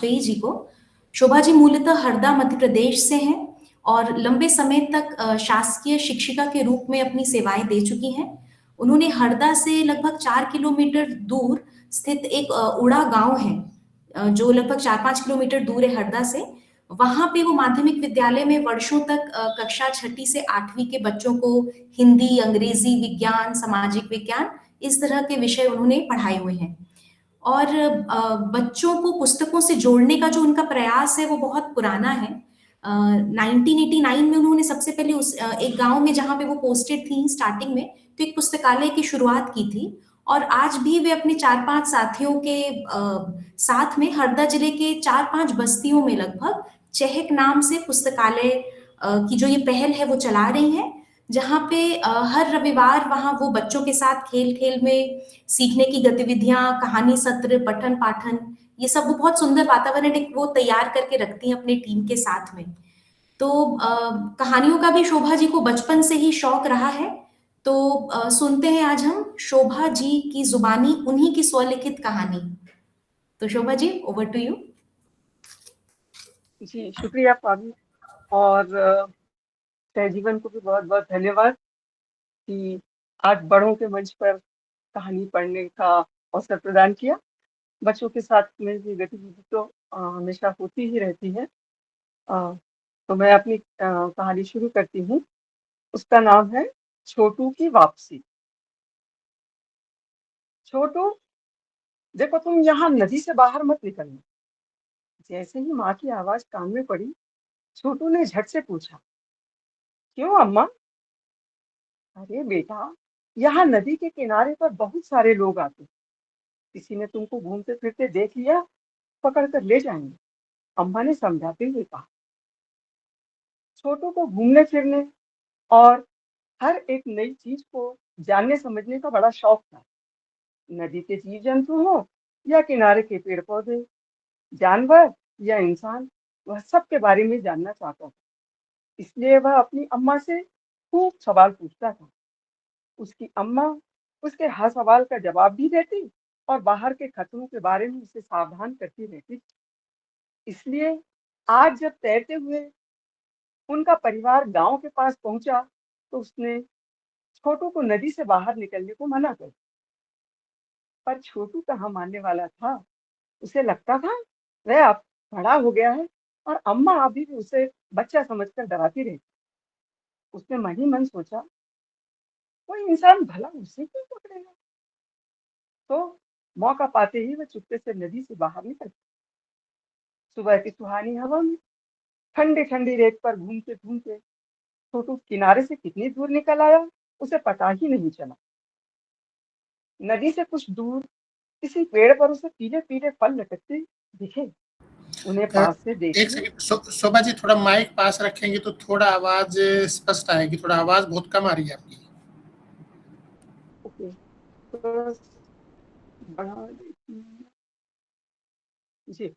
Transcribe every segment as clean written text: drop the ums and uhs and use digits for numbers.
वाजपेयी जी को। शोभा जी मूलतः हरदा मध्य प्रदेश से हैं और लंबे समय तक शासकीय शिक्षिका के रूप में अपनी सेवाएं दे चुकी हैं। उन्होंने हरदा से लगभग 4 किलोमीटर दूर स्थित एक उड़ा गांव है, जो लगभग 4-5 किलोमीटर दूर है हरदा से। वहां पे वो माध्यमिक विद्यालय में वर्षों तक कक्षा छठी से आठवीं के बच्चों को हिंदी, अंग्रेजी, विज्ञान, सामाजिक विज्ञान इस तरह के विषय उन्होंने पढ़ाए हुए हैं। और बच्चों को पुस्तकों से जोड़ने का जो उनका प्रयास है वो बहुत पुराना है। 1989 में उन्होंने सबसे पहले एक गांव में जहां पे वो पोस्टेड थी स्टार्टिंग में, तो एक पुस्तकालय की शुरुआत की थी। और आज भी वे अपने 4-5 साथियों के साथ में हरदा जिले के 4-5 बस्तियों में लगभग चहक नाम से पुस्तकालय की जो ये पहल है वो चला रही हैं, जहाँ पे हर रविवार वहाँ वो बच्चों के साथ खेल-खेल में सीखने की गतिविधियाँ, कहानी सत्र, पठन-पाठन, ये सब वो बहुत सुंदर वातावरण एक वो तैयार करके रखती हैं अपनी टीम के साथ में। तो कहानियों का भी शोभा जी को बचपन से ही शौक रहा है। तो सुनते हैं आज हम शोभा जी की जुबानी उन्हीं की स्वलिखित कहानी। तो Shobha ji, over to you. जी, शुक्रिया पाभी। और सहजीवन को भी बहुत बहुत धन्यवाद कि आज बड़ों के मंच पर कहानी पढ़ने का अवसर प्रदान किया। बच्चों के साथ मेरी गतिविधि तो हमेशा होती ही रहती है। तो मैं अपनी कहानी शुरू करती हूँ। उसका नाम है छोटू की वापसी। छोटू, देखो तुम यहाँ नदी से बाहर मत निकलना। जैसे ही माँ की आवाज कान में पड़ी, छोटू ने झट से पूछा, क्यों अम्मा? अरे बेटा, यहाँ नदी के किनारे पर बहुत सारे लोग आते, किसी ने तुमको घूमते फिरते देख लिया, पकड़ कर ले जाएंगे, अम्मा ने समझाते हुए कहा। छोटू को घूमने फिरने और हर एक नई चीज को जानने समझने का बड़ा शौक था। नदी के जीव जंतु हो या किनारे के पेड़ पौधे, जानवर या इंसान, वह सब के बारे में जानना चाहता था। इसलिए वह अपनी अम्मा से खूब सवाल पूछता था। उसकी अम्मा उसके हर सवाल का जवाब भी देती और बाहर के खतरों के बारे में उसे सावधान करती रहती। इसलिए आज जब तैरते हुए उनका परिवार गांव के पास पहुंचा, तो उसने छोटू को नदी से बाहर निकलने को मना कर दिया। पर छोटू कहाँ मानने वाला था। उसे लगता था वह अब बड़ा हो गया है और अम्मा अभी भी उसे बच्चा समझकर डराती रहती। उसने मन ही मन सोचा, कोई इंसान भला उसे क्यों पकड़ेगा। तो मौका पाते ही वह चुपके से नदी से बाहर निकल। सुबह की सुहानी हवा में ठंडी ठंडी रेत पर घूमते घूमते छोटू किनारे से कितनी दूर निकल आया, उसे पता ही नहीं चला। नदी से कुछ दूर किसी पेड़ पर उसे पीले पीले फल लटकते दिखे। उन्हें पास से एक देखने। सेकंड, शोभा जी थोड़ा माइक पास रखेंगे तो थोड़ा आवाज स्पष्ट आएगी। थोड़ा आवाज बहुत कम आ रही है आपकी। ओके, तो बढ़ा देती हूँ। जी,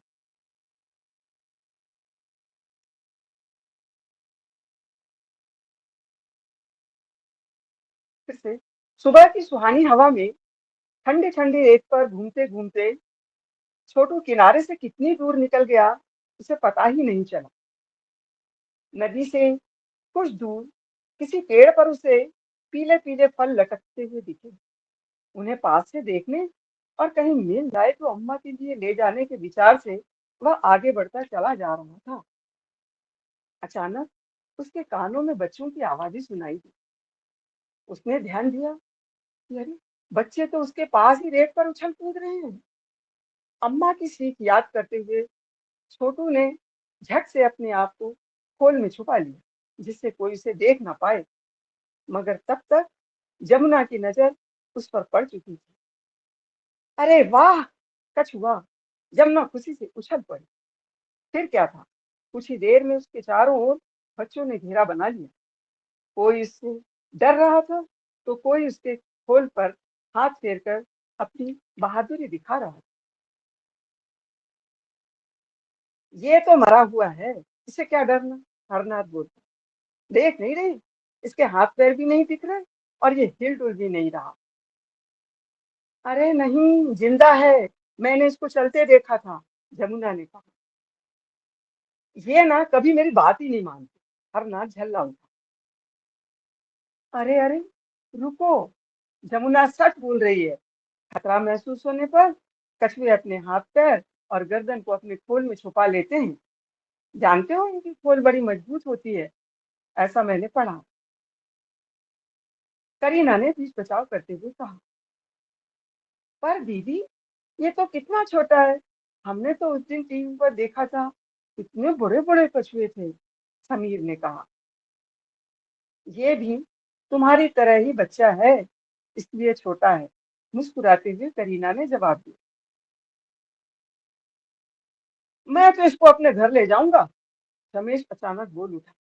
फिर से। सुबह की सुहानी हवा में ठंडी ठंडी रेत पर घूमते घूमते छोटू किनारे से कितनी दूर निकल गया, उसे पता ही नहीं चला। नदी से कुछ दूर किसी पेड़ पर उसे पीले पीले फल लटकते हुए दिखे। उन्हें पास से देखने और कहीं मिल जाए तो अम्मा के लिए ले जाने के विचार से वह आगे बढ़ता चला जा रहा था। अचानक उसके कानों में बच्चों की आवाजें सुनाई दी। उसने ध्यान दिया कि अरे, बच्चे तो उसके पास ही रेत पर उछल कूद रहे हैं। अम्मा की सीख याद करते हुए छोटू ने झट से अपने आप को खोल में छुपा लिया, जिससे कोई उसे देख ना पाए। मगर तब तक जमुना की नजर उस पर पड़ चुकी थी। अरे वाह, कछुआ! जमुना खुशी से उछल पड़ी। फिर क्या था, कुछ ही देर में उसके चारों ओर बच्चों ने घेरा बना लिया। कोई उससे डर रहा था, तो कोई उसके खोल पर हाथ फेर कर अपनी बहादुरी दिखा रहा था। ये तो मरा हुआ है, इसे क्या डरना, हरनाथ बोलता। देख नहीं रही, इसके हाथ पैर भी नहीं दिख रहे और ये हिल डुल भी नहीं रहा। अरे नहीं, जिंदा है, मैंने इसको चलते देखा था, जमुना ने कहा। ये ना कभी मेरी बात ही नहीं मानती। हरनाथ झल्ला उठा। अरे अरे, रुको, जमुना सच बोल रही है। खतरा महसूस होने पर कछुए अपने हाथ पैर और गर्दन को अपने खोल में छुपा लेते हैं। जानते हो इनकी खोल बड़ी मजबूत होती है, ऐसा मैंने पढ़ा। करीना ने बीच बचाव करते हुए कहा। पर दीदी, ये तो कितना छोटा है। हमने तो उस दिन टीवी पर देखा था, कितने बड़े बड़े कछुए थे। समीर ने कहा। ये भी तुम्हारी तरह ही बच्चा है, इसलिए छोटा है, मुस्कुराते हुए करीना ने जवाब दिया। मैं तो इसको अपने घर ले जाऊंगा, रमेश अचानक बोल उठा।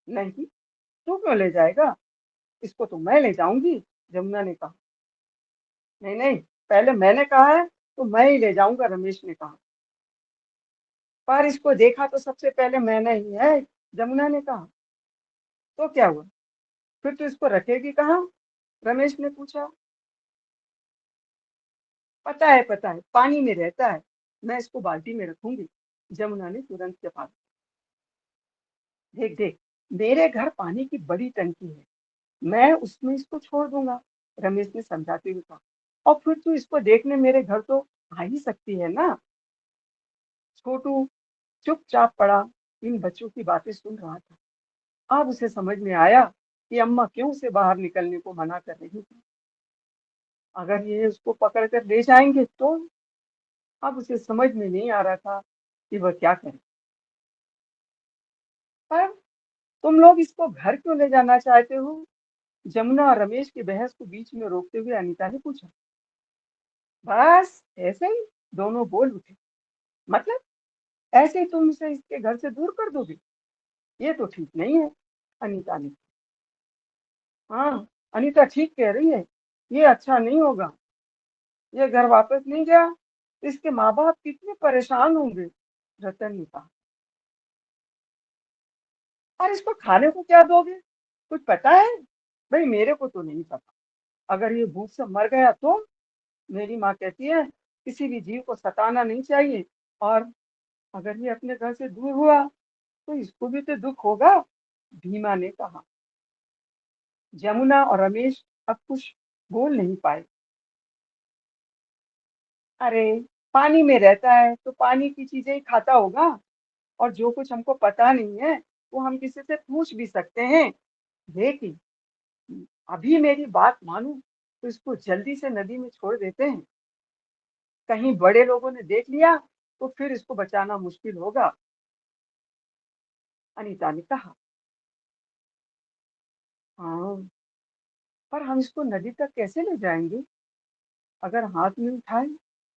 नहीं, तू क्यों ले जाएगा? इसको तो मैं ले जाऊंगी, जमुना ने कहा। नहीं नहीं, पहले मैंने कहा है तो मैं ही ले जाऊंगा, रमेश ने कहा। पर इसको देखा तो सबसे पहले मैंने ही है, जमुना ने कहा। तो क्या हुआ, फिर तू इसको रखेगी कहाँ? रमेश ने पूछा। पता है, पानी में रहता है। मैं इसको बाल्टी में रखूंगी, जमुना ने तुरंत जवाब। देख देख, मेरे घर पानी की बड़ी टंकी है, मैं उसमें इसको छोड़ दूंगा, रमेश ने समझाते हुए कहा। और फिर तू इसको देखने मेरे घर तो आ ही सकती है ना। छोटू चुपचाप पड़ा इन बच्चों की बातें सुन रहा था। अब उसे समझ में आया कि अम्मा क्यों उसे बाहर निकलने को मना कर रही थी। अगर ये उसको पकड़ कर ले जाएंगे तो। अब उसे समझ में नहीं आ रहा था कि वह क्या करे। पर तुम लोग इसको घर क्यों ले जाना चाहते हो? जमुना और रमेश की बहस को बीच में रोकते हुए अनीता ने पूछा। बस ऐसे ही, दोनों बोल उठे। मतलब ऐसे ही तुम इसे इसके घर से दूर कर दोगे? ये तो ठीक नहीं है, अनीता ने। हाँ, अनीता ठीक कह रही है, ये अच्छा नहीं होगा। ये घर वापस नहीं गया तो इसके माँ बाप कितने परेशान होंगे, रतन ने कहा। और इसको खाने को क्या दोगे, कुछ पता है? भाई मेरे को तो नहीं पता। अगर ये भूख से मर गया तो? मेरी माँ कहती है किसी भी जीव को सताना नहीं चाहिए, और अगर ये अपने घर से दूर हुआ तो इसको भी तो दुख होगा, भीमा ने कहा। जमुना और रमेश अब कुछ बोल नहीं पाए। अरे, पानी में रहता है तो पानी की चीजें ही खाता होगा, और जो कुछ हमको पता नहीं है वो हम किसी से पूछ भी सकते हैं। लेकिन अभी मेरी बात मानो तो इसको जल्दी से नदी में छोड़ देते हैं। कहीं बड़े लोगों ने देख लिया तो फिर इसको बचाना मुश्किल होगा, अनीता ने कहा। हाँ, पर हम इसको नदी तक कैसे ले जाएंगे? अगर हाथ में उठाए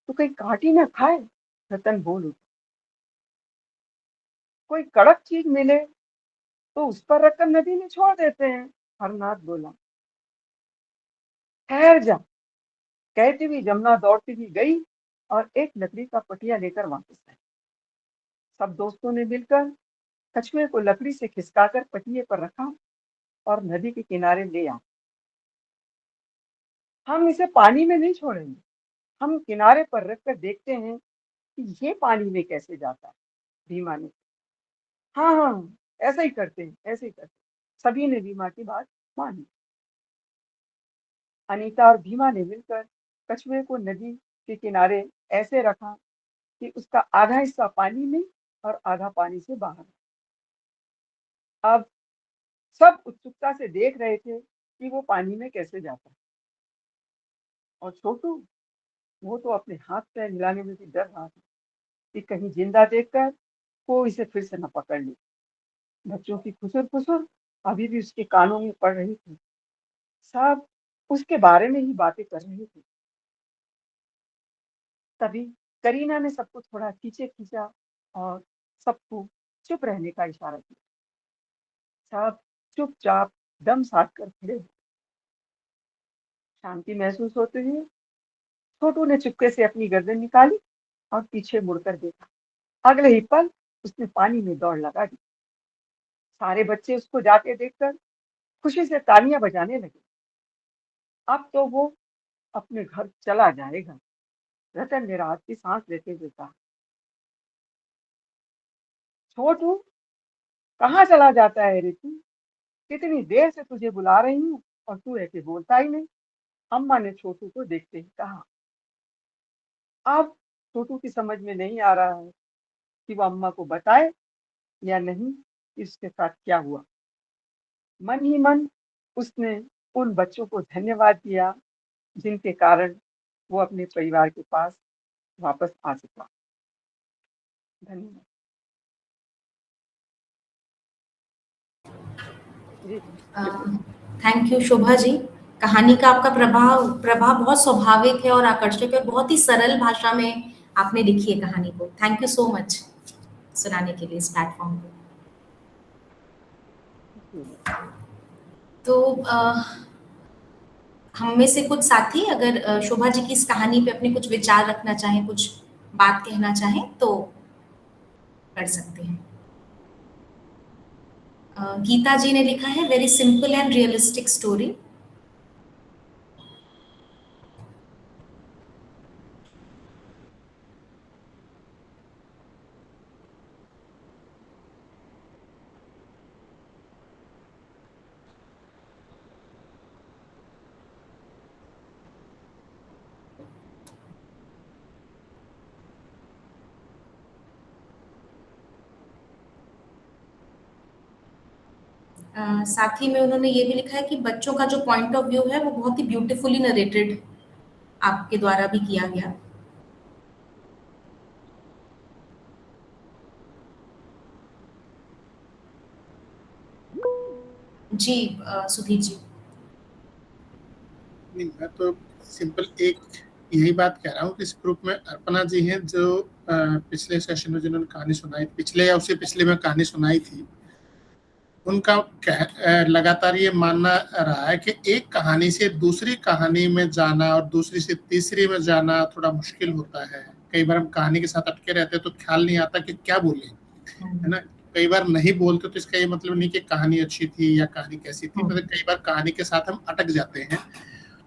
तो कहीं काट ही ना खाए, रतन बोल उठा। कोई कड़क चीज मिले तो उस पर रखकर नदी में छोड़ देते हैं, हरनाथ बोला। ठहर जा, कहती हुई जमुना दौड़ती हुई गई और एक लकड़ी का पटिया लेकर वापस आई। सब दोस्तों ने मिलकर कछुए को लकड़ी से खिसकाकर पटिये पर रखा और नदी के किनारे ले आए। हम इसे पानी में नहीं छोड़ेंगे, हम किनारे पर रखकर देखते हैं कि ये पानी में कैसे जाता है, भीमा ने। हाँ हाँ हाँ, ऐसा ही करते हैं, ऐसे ही करते हैं। सभी ने भीमा की बात मानी। अनीता और भीमा ने मिलकर कछुए को नदी के किनारे ऐसे रखा कि उसका आधा हिस्सा पानी में और आधा पानी से बाहर। अब सब उत्सुकता से देख रहे थे कि वो पानी में कैसे जाता है। और छोटू, वो तो अपने हाथ पैर हिलाने में भी डर रहा था कि कहीं जिंदा देखकर वो इसे फिर से न पकड़ ले। बच्चों की खुसर फुसर अभी भी उसके कानों में पड़ रही थी। सब उसके बारे में ही बातें कर रहे थे। तभी करीना ने सबको थोड़ा पीछे खींचा और सबको चुप रहने का इशारा किया। सब चुपचाप दम साध कर खड़े हुए। शांति महसूस होते हुए छोटू ने चुपके से अपनी गर्दन निकाली और पीछे मुड़कर देखा। अगले ही पल उसने पानी में दौड़ लगा दी। सारे बच्चे उसको जाते देखकर खुशी से तालियां बजाने लगे। अब तो वो अपने घर चला जाएगा, रतन ने राहत की सांस लेते हुए कहा। छोटू, कहाँ चला जाता है रे तू? कितनी देर से तुझे बुला रही हूँ और तू ऐसे बोलता ही नहीं। अम्मा ने छोटू को देखते ही कहा। अब छोटू की समझ में नहीं आ रहा है कि वो अम्मा को बताए या नहीं कि उसके साथ क्या हुआ। मन ही मन उसने उन बच्चों को धन्यवाद दिया जिनके कारण वो अपने परिवार के पास वापस आ सका। धन्यवाद। जी, थैंक यू शोभा जी। कहानी का आपका प्रभाव बहुत स्वाभाविक है और आकर्षक है और बहुत ही सरल भाषा में आपने लिखी है कहानी को। थैंक यू सो मच सुनाने के लिए इस प्लेटफॉर्म पे। तो हम में से कुछ साथी अगर शोभा जी की इस कहानी पे अपने कुछ विचार रखना चाहें, कुछ बात कहना चाहें तो कर सकते हैं। गीता जी ने लिखा है, very simple and realistic story. साथ ही में उन्होंने ये भी लिखा है कि बच्चों का जो पॉइंट ऑफ व्यू है वो बहुत ही ब्यूटीफुली नरेटेड आपके द्वारा भी किया गया। जी सुधीर जी। नहीं, मैं तो सिंपल एक यही बात कह रहा हूँ कि इस ग्रुप में अर्पणा जी हैं जो पिछले सेशन में जिन्होंने कहानी सुनाई, पिछले या उससे पिछले में कहानी सुनाई थी, उनका लगातार ये मानना रहा है कि एक कहानी से दूसरी कहानी में जाना और दूसरी से तीसरी में जाना थोड़ा मुश्किल होता है। कई बार हम कहानी के साथ अटके रहते हैं तो ख्याल नहीं आता कि क्या बोले, है ना। कई बार नहीं बोलते तो इसका ये मतलब नहीं कि कहानी अच्छी थी या कहानी कैसी थी, मतलब कई बार कहानी के साथ हम अटक जाते हैं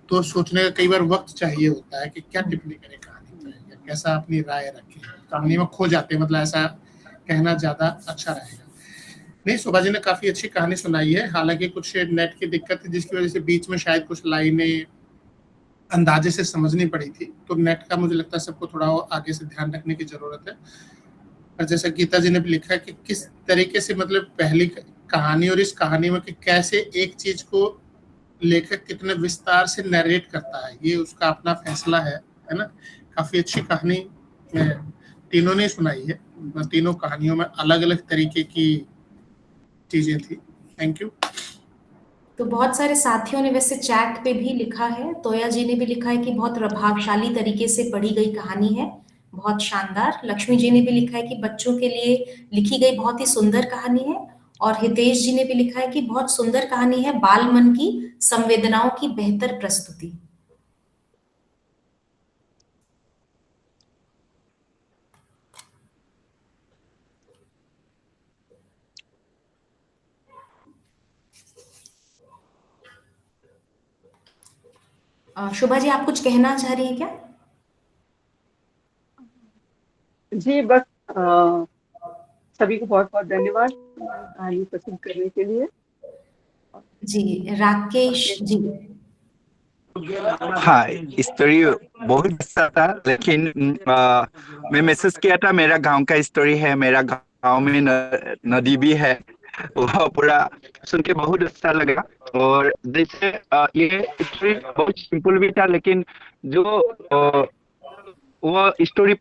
तो सोचने का कई बार वक्त चाहिए होता है कि क्या टिप्पणी करें कहानी पर या कैसा अपनी राय रखें। कहानी में खो जाते हैं, मतलब ऐसा कहना ज्यादा अच्छा रहेगा। नहीं, शोभा जी ने काफी अच्छी कहानी सुनाई है। हालांकि कुछ नेट की दिक्कत थी जिसकी वजह से बीच में शायद कुछ लाइनें अंदाजे से समझनी पड़ी थी, तो नेट का मुझे लगता है सबको थोड़ा आगे से ध्यान रखने की जरूरत है। और जैसा गीता जी ने भी लिखा है कि किस तरीके से मतलब पहली कहानी और इस कहानी में कि कैसे एक चीज को लेखक कितने विस्तार से नरेट करता है, ये उसका अपना फैसला है ना। काफी अच्छी कहानी तीनों ने सुनाई है। तीनों कहानियों में अलग अलग तरीके की चीजें थी। Thank you. तो बहुत सारे साथियों ने वैसे चैट पे भी लिखा है। तोया जी ने भी लिखा है कि बहुत प्रभावशाली तरीके से पढ़ी गई कहानी है, बहुत शानदार। लक्ष्मी जी ने भी लिखा है कि बच्चों के लिए लिखी गई बहुत ही सुंदर कहानी है। और हितेश जी ने भी लिखा है कि बहुत सुंदर कहानी है, बाल मन की संवेदनाओं की बेहतर प्रस्तुति। शोभा जी, आप कुछ कहना चाह रही हैं क्या? जी बस सभी को बहुत बहुत धन्यवाद हमारी कहानी पसंद करने के लिए। जी राकेश जी। हाँ, स्टोरी बहुत अच्छा था, लेकिन मैं मैसेज किया था, मेरा गांव का स्टोरी है, मेरा गांव में नदी भी है, वो पूरा सुन के बहुत अच्छा लगा। और जैसे ये स्टोरी बहुत सिंपल भी था, लेकिन जो वो स्टोरी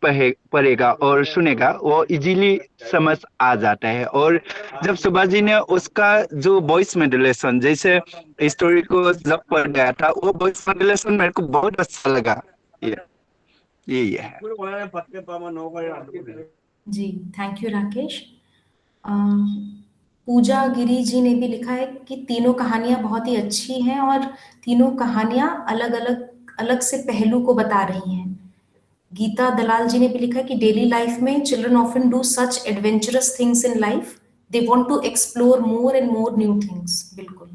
पढ़ेगा और सुनेगा वो इजीली समझ आ जाता है। और जब सुभाष जी ने उसका जो वॉइस मॉड्यूलेशन, जैसे स्टोरी को जब पढ़ गया था, वो वॉइस मॉड्यूलेशन मेरे को बहुत अच्छा लगा। यही है। जी थैंक यू राकेश। पूजा गिरी जी ने भी लिखा है कि तीनों कहानियां बहुत ही अच्छी हैं और तीनों कहानियां अलग से पहलू को बता रही हैं। गीता दलाल जी ने भी लिखा है कि डेली लाइफ में children often do such adventurous things in life, they want to explore more and more new things. बिल्कुल।